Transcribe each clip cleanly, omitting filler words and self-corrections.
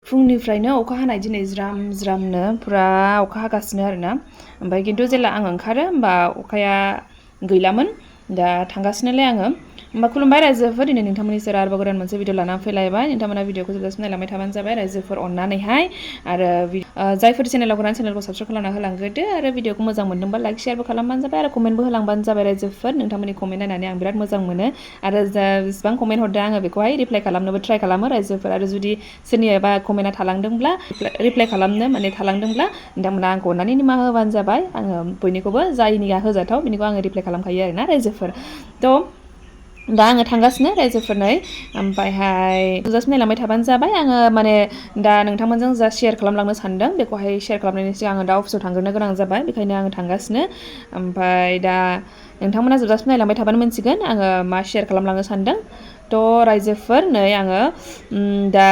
फुंनिफ्रायनो अखा हानाय दिनै ज्राम ज्रामनो पुरा अखा हागासिनो आरोना ओमफ्राय खिन्थु जेला आं ओंखारो होमबा अखाया गैलामोन दा थांगासिनोलाय आङो होमबा खुलुमबाय रायजोफोर दिनै नोंथांमोननि सेराव आरोबाव गोदान मोनसे भिडिअ लानानै फैलायबाय नोंथांमोना भिडिअखौ जोबजासिम नायलांबाय थाबानो जाबाय रायजोफोर अननानैहाय आरो जायफोर चेनेलाव गोदान चेनेलखौ साबस्क्राइब खालामना होलांग्रोदो आरो भिडिअखौ मोजां मोनदोंबा लाइक शेयारबो खालामबानो जाबाय आरो कमेन्टबो होलांबानो जाबाय रायजोफोर नोंथांमोननि कमेन्ट नायनानै आं बिराद मोजां मोनो आरो जेसेबां कमेन्ट हरदों आङो बेखौहाय रिप्लाइ खालामनोबो ट्राइ खालामो रायजोफोर आरो जुदि सोरनिबा कमेन्टआ थालांदोंब्ला रिप्लाइ खालामनो माने थालांदोंब्ला नोंथांमोना आंखौ अननानै निमाहा होबानो जाबाय आङो बयनिखौबो जायनिया होजाथाव बेनिखौ आङो रिप्लाइ खालामखायो आरोना रायजोफोर थ' दा आङो थांगासिनो रायजोफोरनै ओमफ्रायहाय जोबजासिम नायलांबाय थाबानो जाबाय आङो माने दा नोंथांमोनजों जा शेयार खालामलांनो सानदों बेखौहाय शेयार खालामनायनि सिगां आङो दा अफिसाव थांग्रोनो गोनां जाबाय बेखायनो आङो थांगासिनो ओमफ्राय दा नोंथांमोना जोबजासिम नायलांबाय थाबानो मोनसिगोन आङो मा शेयार खालामलांनो सानदों थ' रायजोफोर नै आङो दा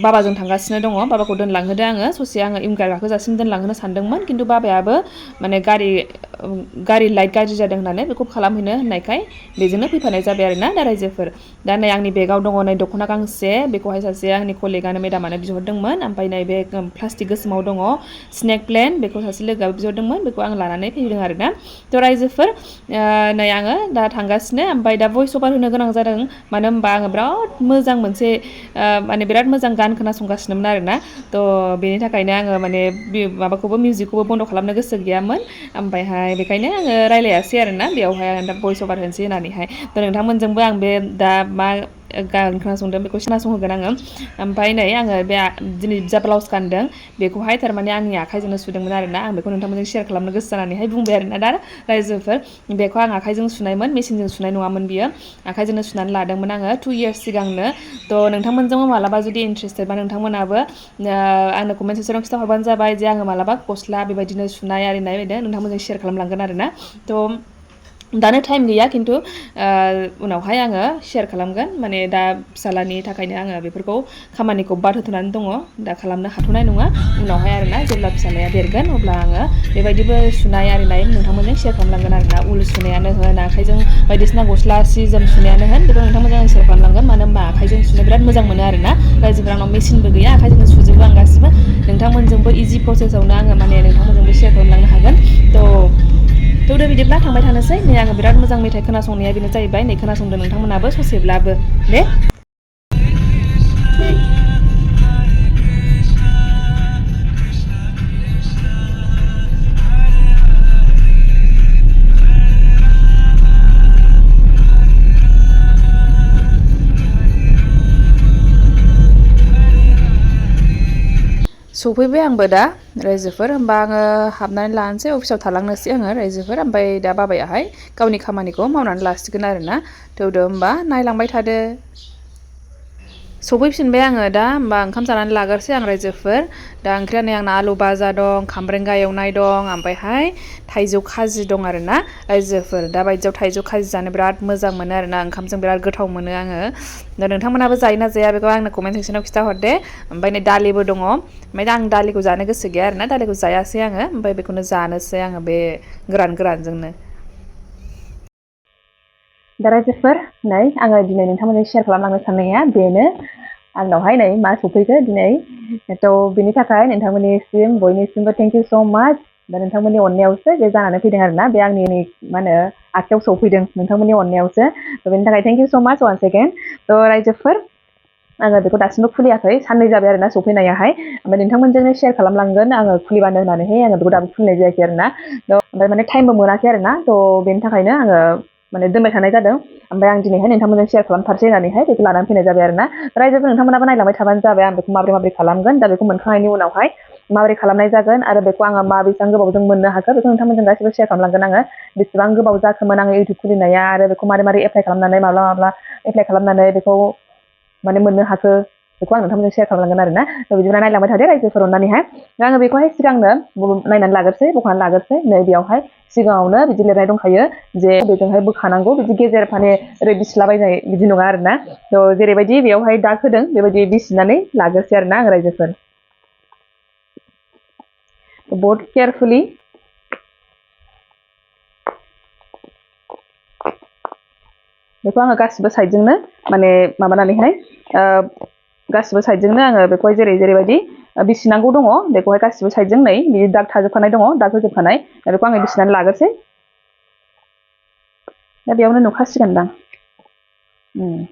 बाबाजों थांगासिनो दङ बाबाखौ दोनलांहोदो आङो ससे आङो उइंगार गाखोजासिम दोनलांहोनो सानदोंमोन खिन्थु बाबायाबो माने गारि लाइट गाज्रि जादों होननानै बेखौ खालामहैनो होननायखाय बेजोंनो फैफानाय जाबाय आरोना दा रायजोफोर दा नै आंनि बेगाव दङ नै दख'ना गांसे बेखौहाय सासे आंनि कलिगानो मेदामानो बिहरदोंमोन ओमफ्राय नैबे प्लास्टिक गोसोमाव दङ स्नेक प्लेन बेखौ सासे लोगोआबो बिहरदोंमोन बेखौ आं लानानै फैदों आरोना थ' रायजोफोर नै आङो दा थांगासिनो ओमफ्राय दा भइस अभार होनो गोनां जादों मानो होनबा आङो बिराद मोजां मोनसे माने बिराद मोजां गान खोनासंगासिनोमोन आरोना थ' बेनि थाखायनो आङो माने माबाखौबो मिउजिकखौबो बन्द' खालामनो गोसो गैयामोन ओमफ्रायहाय बेखायनो आङो रायलायासै आरोना बेयावहाय आं दा भइस अभार होनोसै होननानैहाय थ' नोंथांमोनजोंबो आं बे दा मा गान खोनासंदों बेखौ खोनासंहोगोन आङो ओमफ्राय नै आङो बे दिनै जा ब्लाउस गानदों बेखौहाय थारमाने आंनि आखाइजोंनो सुदोंमोन आरोना आं बेखौ नोंथांमोनजों शेयार खालामनो गोसो जानानैहाय बुंबाय आरोना दा रायजोफोर बेखौ आं आखाइजों सुनायमोन मेसिनजों सुनाय नङामोन बियो आखाइजोंनो सुनानै लादोंमोन आङो 2 इयार्स सिगांनो थ' नोंथांमोनजोंबो मालाबा जुदि इन्ट्रेस्टेड बा नोंथांमोनाबो आंनो कमेन्ट सेक्सनाव खिन्थाहरबानो जाबाय जे आङो मालाबा गस्ला बेबायदिनो सुनाय आरिनाय बायदि नोंथांमोनजों शेयार खालामलांगोन आरोना थ' दानो टाइम गैया खिन्थु उनावहाय आङो शेयार खालामगोन माने दा फिसालानि थाखायनो आङो बेफोरखौ खामानिखौ बाद होथ'नानै दङ दा खालामनो हाथ'नाय नङा उनावहाय आरोना जेब्ला फिसालाया देरगोन अब्ला आङो बेबायदिबो सुनाय आरिनाय नोंथांमोनजों शेयार खालामलांगोन आरोना उल सुनायानो होन आखाइजों बायदिसिना गस्ला सि जोम सुनायानो होन बेखौ नोंथांमोनजों आं शेयार खालामलांगोन मानो होनबा आखाइजों सुनो बिराद मोजां मोनो आरोना रायजोफोर आंनाव मेसिनबो गैया आखाइजोंनो सुजोबो आं गासिबो नोंथांमोनजोंबो इजि प्रसेसआवनो आङो माने नोंथांमोनजोंबो शेयार खालामलांनो हागोन थ' बिदिब्ला थांबाय थानोसै नै आङो बिराद मोजां मेथाइ खोनासंनाया बेनो जाहैबाय नै खोनासंदो नोंथांमोनाबो ससेब्लाबो दे सफैबाय आंबो दा रायजोफोर होमबा आङो हाबनानै लानोसै अफिसाव थालांनोसै आङो रायजोफोर ओमफ्राय दा बाबायाहाय गावनि खामानिखौ मावनानै लासिगोन आरोना थौदो होमबा नायलांबाय थादो सफैफिनबाय आङो दा होमबा ओंखाम जानानै लाग्रोसै आं रायजोफोर दा ओंख्रिया नै आंना आलु भाजा दं खामब्रेंगा एवनाय दं ओमफ्रायहाय थाइजौ खाजि दं आरोना रायजोफोर दा बायदियाव थाइजौ खाजि जानो बिराद मोजां मोनो आरोना ओंखामजों बिराद गोथाव मोनो आङो दा नोंथांमोनाबो जायोना जाया बेखौ आंनो कमेन्ट सेक्सनाव खिन्थाहरदे ओमफ्राय नै दालिबो दङ ओमफ्राय दा आं दालिखौ जानो गोसो गैया आरोना दालिखौ जायासै आङो ओमफ्राय बेखौनो जानोसै आङो बे गोरानजोंनो दा रायजोफोर नै आङो दिनै नोंथांमोनजों शेयार खालामलांनो साननाया बेनो आंनावहाय नै मा सफैखो दिनै थ' बेनि थाखाय नोंथांमोननिसिम बयनिसिमबो थेंक इउ स' माच दा नोंथांमोननि अननायावसो बे जानानै फैदों आरोना बे आंनि मा होनो आखायाव सौफैदों नोंथांमोननि अननायावसो थ' बेनि थाखाय थेंक इउ स' माच वान्स एगेन थ' रायजोफोर आङो बेखौ दासिमबो खुलियाखै साननै जाबाय आरोना सफैनायाहाय ओमफ्राय नोंथांमोनजोंनो शेयार खालामलांगोन आङो खुलिबानो होननानैहाय आङो बेखौ दाबो खुलिनाय जायाखै आरोना ओमफ्राय माने टाइमबो मोनाखै आरोना थ' बेनि थाखायनो आङो माने दोनबाय थानाय जादों ओमफ्राय आं दिनैहाय नोंथांमोनजों शेयार खालामथारसै होननानैहाय बेखौ लानानै फैनाय जाबाय आरोना रायजोफोर नोंथांमोनाबो नायलांबाय थाबानो जाबाय आं बेखौ माबोरै खालामगोन दा बेखौ मोनखांनायनि उनावहाय माबोरै खालामनाय जागोन आरो बेखौ आङो बेसेबां गोबावजों मोननो हाखो बेखौ नोंथांमोनजों गासिबो शेयार खालामलांगोन आङो बेसेबां गोबाव जाखोमोन आङो इउटुब खुलिनाया आरो बेखौ मारै एप्लाइ खालामनानै माब्ला एप्लाइ खालामनानै बेखौ माने मोननो हाखो बेखौ आं नोंथांमोनजों शेयार खालामलांगोन आरोना थ' बिदिब्ला नायलांबाय थादो रायजोफोर अननानैहाय आङो बेखौहाय सिगांनो नायनानै लाग्रोसै बख'नानै लाग्रोसै नै बेयावहाय सिगाङावनो बिदि लिरनाय दंखायो जे बेजोंहाय बोखानांगौ बिदि गेजेर माने ओरै बिसिलाबायनाय बिदि नङा आरोना थ' जेरैबायदि बेयावहाय दाग होदों बेबायदि बिसिनानै लाग्रोसै आरोना आं रायजोफोर बहुत केयारफुलि बेखौ आङो गासिबो साइडजोंनो माने माबानानैहाय गासिबो साइडजोंनो आङो बेखौहाय जेरैबायदि बिसिनांगौ दङ बेखौहाय गासिबो साइडजों नै बिदि दाग थाजोबखानाय दङ दाग होजोबखानाय दा बेखौ आङो बिसिनानै लाग्रोसै दा बेयावनो नुखासिगोनदां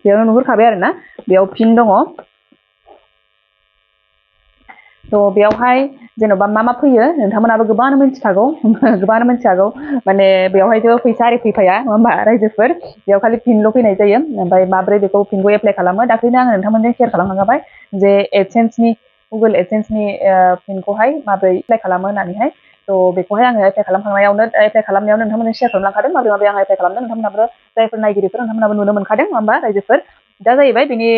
बेयावनो नुहुरखाबाय आरो ना बेयाव पिन दङ थ' बेयावहाय जेन'बा मा फैयो नोंथांमोनाबो गोबाङानो मिथिखागौ गोबाङानो मिथिखागौ माने बेवहायथ' फैसा आरि फैफाया नङा होमबा रायजोफोर बेयाव खालि पिनल' फैनाय जायो ओमफ्राय माब्रै बेखौ पिनखौ एप्लाइ खालामो दाख्लैनो आङो नोंथांमोनजों शेयार खालामखांखाबाय जे एडसेन्सनि गुगोल एडसेन्सनि पिनखौहाय माब्रै एप्लाइ खालामो होननानैहाय थ' बेखौहाय आङो एप्लाइ खालामनायावनो नोंथांमोननो शेयार खालामलांखादों माब्रै आं एप्लाइ खालामदों नोंथांमोनाबो जायफोर नायगिरिफोर नोंथांमोनाबो नुनो मोनखादों नङा होमबा रायजोफोर दा जाहैबाय बिनि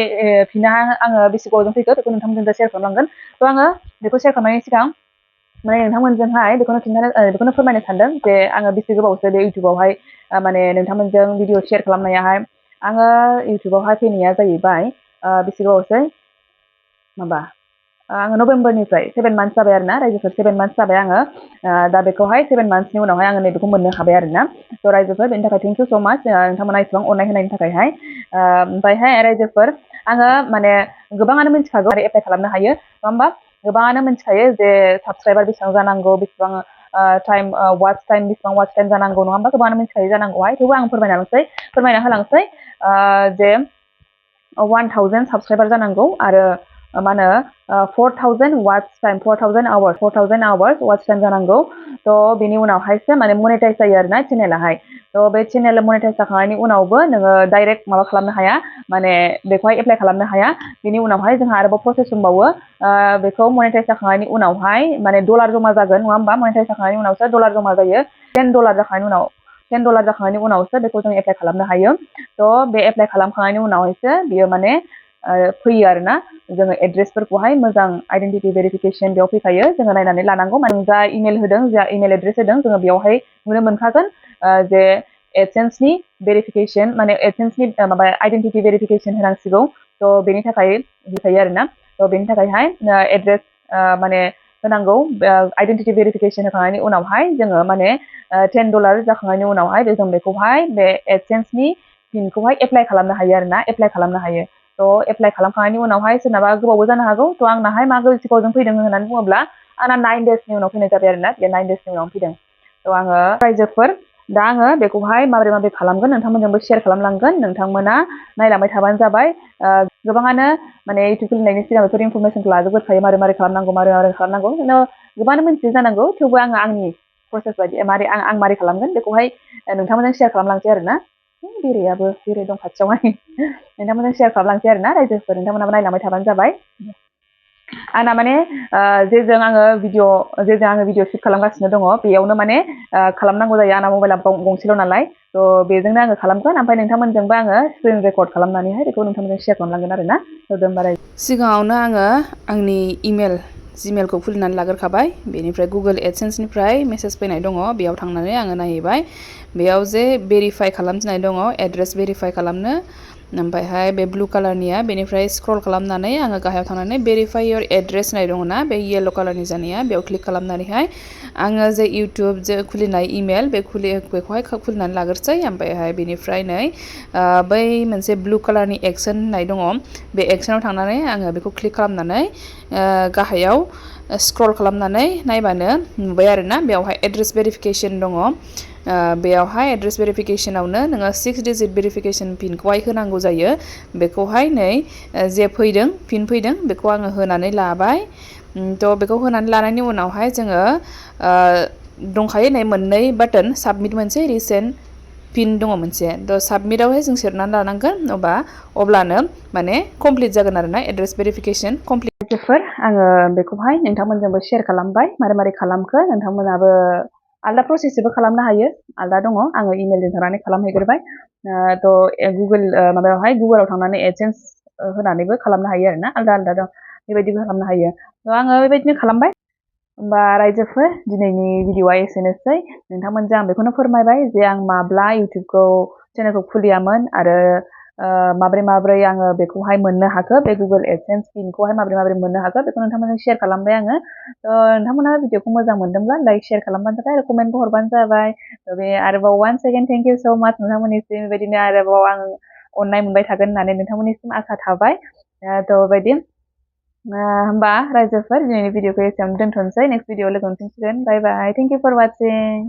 फिना आङो बेसे गोबावजों फैखो बेखौ नोंथांमोनजों शेयार खालामलांगोन थ' आङो बेखौ शेयार खालामनायनि सिगां माने नोंथांमोनजोंहाय बेखौनो फोरमायनो सानदों जे आङो बेसे गोबावसो बे इउटुबावहाय माने नोंथांमोनजों भिडिअ शेयार खालामनायाहाय आङो इउटुबावहाय फैनाया जाहैबाय बेसे गोबावसै माबा आङो नभेम्बरनिफ्राय 7 मान्थ्स जाबाय आरो ना रायजोफोर 7 मान्थ्स जाबाय आङो दा बेखौहाय 7 मान्थ्सनि उनावहाय आङो नैबेखौ मोननो हाबाय आरो ना थ' रायजोफोर बेनि थाखाय थेंक इउ स' माच नोंथांमोना इसेबां अननाय होनायनि थाखायहाय ओमफ्रायहाय रायजोफोर आङो माने गोबाङानो मिथिखागौ आरो एप्लाइ खालामनो हायो नङा होमबा गोबाङानो मिथिखायो जे साबस्क्राइबार बेसेबां जानांगौ बेसेबां वाच टाइम जानांगौ नङा होमबा गोबाङानो मिथिखायो जानांगौहाय थेवबो आं फोरमायना होलांसै जे 1000 साबस्क्राइबार जानांगौ आरो मा होनो 4000 आवार्स वाच टाइम जानांगौ थ' बेनि उनावहायसो माने मनेटाइज जायो आरो ना चेनेलाहाय थ' बे चेनेल मनेटाइज जाखांनायनि उनावबो नोङो डाइरेक्ट माबा खालामनो हाया माने बेखौहाय एप्लाइ खालामनो हाया बेनि उनावहाय जोंहा आरोबाव प्रसेस दंबावो बेखौ मनेटाइज जाखांनायनि उनावहाय माने डलार जमा जागोन नङा होमबा मनेटाइज जाखांनायनि उनावसो डलार जमा जायो $10 जाखांनायनि उनावसो बेखौ जों एप्लाइ खालामनो हायो थ' बे एप्लाइ खालामखांनायनि उनावहायसो बियो माने फैयो आरो ना जोङो एड्रेसफोरखौहाय मोजां आइडेन्टिटि भेरिफिकेसन बेयाव फैखायो जोङो नायनानै लानांगौ माने जा इमेल होदों जा इमेल एड्रेस होदों जोङो बेयावहाय नुनो मोनखागोन जे एडसेन्सनि भेरिफिकेसन माने एडसेन्सनि माबा आइडेन्टिटि भेरिफिकेसन होनांसिगौ थ' बेनि थाखाय होखायो आरो ना थ' बेनि थाखायहाय एड्रेस माने होनांगौ आइडेन्टिटि भेरिफिकेसन होखांनायनि उनावहाय जोङो माने $10 जाखांनायनि उनावहाय जों बेखौहाय बे एडसेन्सनि पिनखौहाय एप्लाइ खालामनो हायो आरो ना एप्लाइ खालामनो हायो थ' एप्लाइ खालामखांनायनि उनावहाय सोरनाबा गोबावबो जानो हागौ थ' आंनाहाय मा गोबावजों फैदों होननानै बुङोब्ला आंना 9 डेजनि उनाव फैनाय जाबाय आरो ना बे 9 डेजनि उनाव फैदों थ' आङो रायजोफोर दा आङो बेखौहाय माबोरै खालामगोन नोंथांमोनजोंबो शेयार खालामलांगोन नोंथांमोना नायलांबाय थाबानो जाबाय गोबाङानो माने इउटुब खुलिनायनि सिगां बेफोर इनफरमेसनखौ लाजोबग्रोखायो मारै खालामनांगौ गोबाङानो मिथियो जानांगौ थेवबो आङो आंनि प्रसेस बायदि आं मारै खालामगोन बेखौहाय नोंथांमोनजों शेयार खालामलांसै आरो ना बेरे दं खाथियावहाय नोंथांमोनजों शेयार खालामलांसै आरो ना रायजोफोर नोंथांमोनाबो नायलांबाय थाबानो जाबाय आंना माने जेजों आङो भिडिअ शुट खालामगासिनो दङ बेयावनो माने खालामनांगौ जायो आंना मबाइला गंसेल' नालाय थ' बेजोंनो आङो खालामगोन ओमफ्राय नोंथांमोनजोंबो आङो स्क्रिन रेकर्ड खालामनानैहाय बेखौ नोंथांमोनजों शेयार खालामलांगोन आरो ना सिगाङावनो आङो आंनि जिमेलखौ खुलिनानै लाग्रोखाबाय बेनिफ्राय गुगोल एडसेन्सनिफ्राय मेसेज फैनाय दङ बेयाव थांनानै आङो नायहैबाय बेयाव जे भेरिफाइ खालामनाय दङ एड्रेस भेरिफाइ खालामनो ओमफ्रायहाय बे ब्लु कालारनिया बेनिफ्राय स्क्रल खालामनानै आङो गाहायाव थांनानै भेरिफाइ योर एड्रेस होननाय दङ ना बे येल्ल' कालारनि जानाया बेयाव क्लिक खालामनानैहाय आङो जे इउटुब जे खुलिनाय इमेल बेखौहाय खुलिनानै लाग्रोसै ओमफ्रायहाय बेनिफ्राय नै बै मोनसे ब्लु कालारनि एक्सन होननाय दङ बे एक्सनाव थांनानै आङो बेखौ क्लिक खालामनानै गाहायाव स्क्रल खालामनानै नायबानो नुबाय आरोना बेयावहाय एड्रेस भेरिफिकेसन दङ बेयावहाय एड्रेस भेरिफिकेसनावनो नोङो 6 डिजिट भेरिफिकेसन पिनखौहाय होनांगौ जायो बेखौहाय नै जे पिन फैदों बेखौ आङो होनानै लाबाय थ' बेखौ होनानै लानायनि उनावहाय जोङो दंखायो नै मोननै बाटन साबमिट मोनसे रिसेन्ट पिन दङ मोनसे थ' साबमिटआवहाय जों सेरनानै लानांगोन अब्लानो माने कमप्लिट जागोन आरो ना एड्रेस भेरिफिकेसन कमप्लिटफोर आङो बेखौहाय नोंथांमोनजोंबो शेयार खालामबाय मारै खालामखो नोंथांमोनाबो आलदा प्रसेसबो खालामनो हायो आलदा दङ आङो इमेलजों थांनानै खालामहैग्रोबाय थ' गुगोलाव थांनानै एडसेन्स होनानैबो खालामनो हायो आरो ना आलदा दं बेबायदिबो खालामनो हायो थ' आङो बेबायदिनो खालामबाय होमबा रायजोफोर दिनैनि भिडिअआ एसेनोसै नोंथांमोनजों आं बेखौनो फोरमायबाय जे आं माब्ला इउटुबखौ चेनेलखौ खुलियामोन आरो माब्रै आङो बेखौहाय मोननो हाखो बे गुगोल एडसेन्स पिनखौहाय माब्रै मोननो हाखो बेखौ नोंथांमोनजों शेयार खालामबाय आङो नोंथांमोना भिडिअखौ मोजां मोनदोंब्ला लाइक शेयार खालामबानो जाबाय आरो कमेन्टबो हरबानो जाबाय बे आरोबाव वान्स एगेन थेंक इउ स' माच नोंथांमोननिसिम बेबायदिनो आरोबाव आं अननाय मोनबाय थागोन होननानै नोंथांमोननिसिम आसा थाबाय थ' बेबायदि होमबा रायजोफोर दिनैनि भिडिअखौ एसेयावनो दोनथ'नोसै नेक्स्ट भिडिअ लोगो मोनफिनसिगोन बाय बाय थेंक इउ फर वाचिं